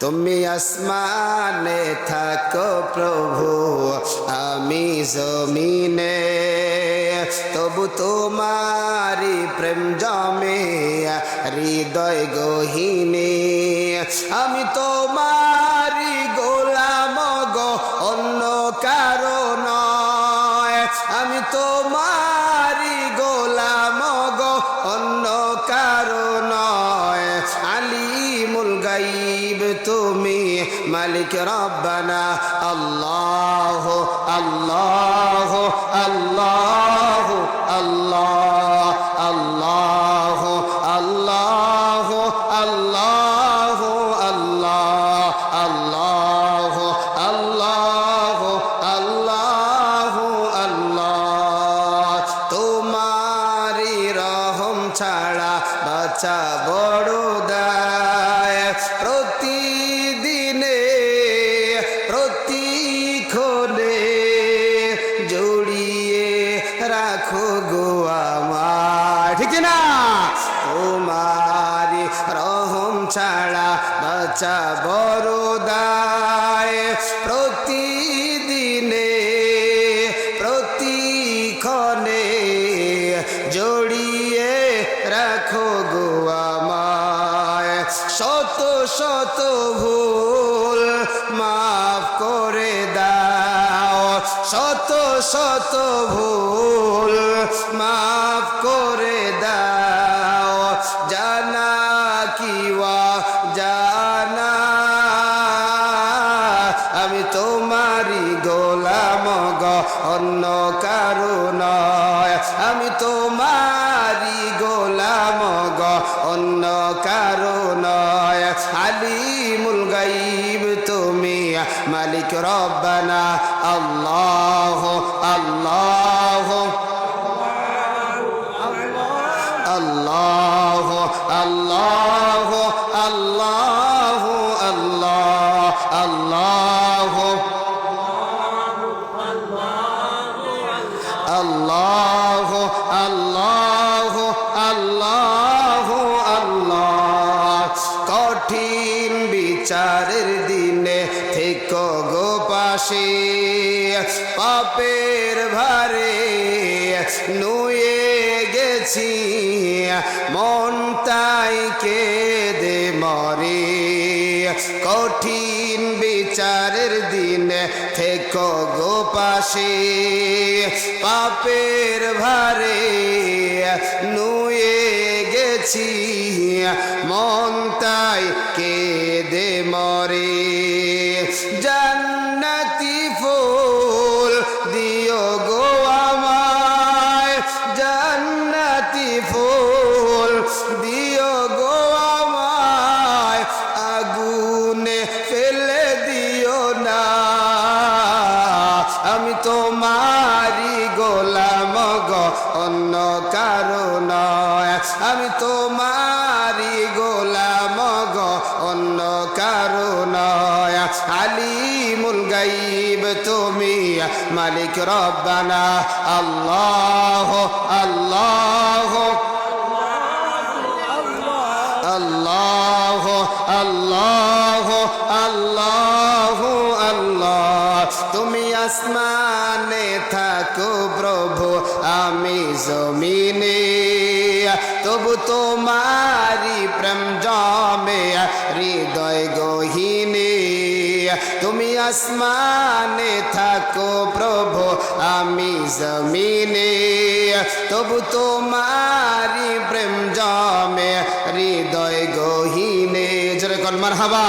তুমি আসমানে থাকো প্রভু, আমি জমিনে, তবু তোমারি প্রেম জমে হৃদয় গহীনে। আমি তোমারি গোলাম গো, অন্য কারো নয়। আমি তোমারি গোলাম গো, অন্য কারো নয়। আলিমুল গাইব তুমি, মালিক রব্বানা। আল্লাহ আল্লাহ আল্লাহ আল্লাহ আল্লাহ আল্লাহ আল্লাহ আল্লাহ আল্লাহ আল্লাহ আল্লাহ। তোমারি রহম ছাড়া বাঁচা বড় দায়। প্রতিদিনে প্রতিক্ষণে জড়িয়ে রাখো গো আমার, ঠিক না? তোমারি রহম ছাড়া বাঁচা বড় দায়। প্রতিদিনে প্রতিক্ষণে জড়িয়ে রাখো গো আমায়। শত শত ভুল মাফ করে দাও, শত শত ভুল মাফ করে দাও। জানা কিওয়া জানা আমি তোমারি গোলাম গো, অন্য কারো নয়। আমি তোমারি গোলাম গো, অন্য কারো নয়। আলিমুল গাইব তুমি, মালিক রব্বানা। আল্লাহ আল্লাহ আল্লাহ আল্লাহ আল্লাহ আল্লাহ আল্লাহ আল্লাহ আল্লাহ আল্লাহ। কঠিন বিচারের দিনে থেকো গো পাশে, পাপের ভারে নুয়ে গেছি মন তাই কেঁদে মরে। কঠিন বিচারের দিনে থেকো গো পাশে, পাপের ভারে নুয়ে গেছি মন তাই কেঁদে মরে। জান্নাতি ফুল দিও গো আমায়, জান্নাতি ফুল দিও গো আমায়। আগুনে ফেলে দিও না, আমি তোমারি গোলাম গো, অন্য কারো নয়। আমি তোমারি গোলাম গো, অন্য কারো নয়। আলিমুল গাইব তুমি, মালিক রব্বানা। আল্লাহ আল্লাহ আল্লাহ আল্লাহ আল্লাহ আল্লাহ। তুমি আসমানে থাকো প্রভু, আমি জমিনে, তবু তোমারি প্রেম জমে হৃদয় গহীনে। তুমি আসমানে থাকো প্রভু, আমি জমিনে, তবু তোমারি প্রেম জমে হৃদয় গহীনে। জোরে কল মারহাবা।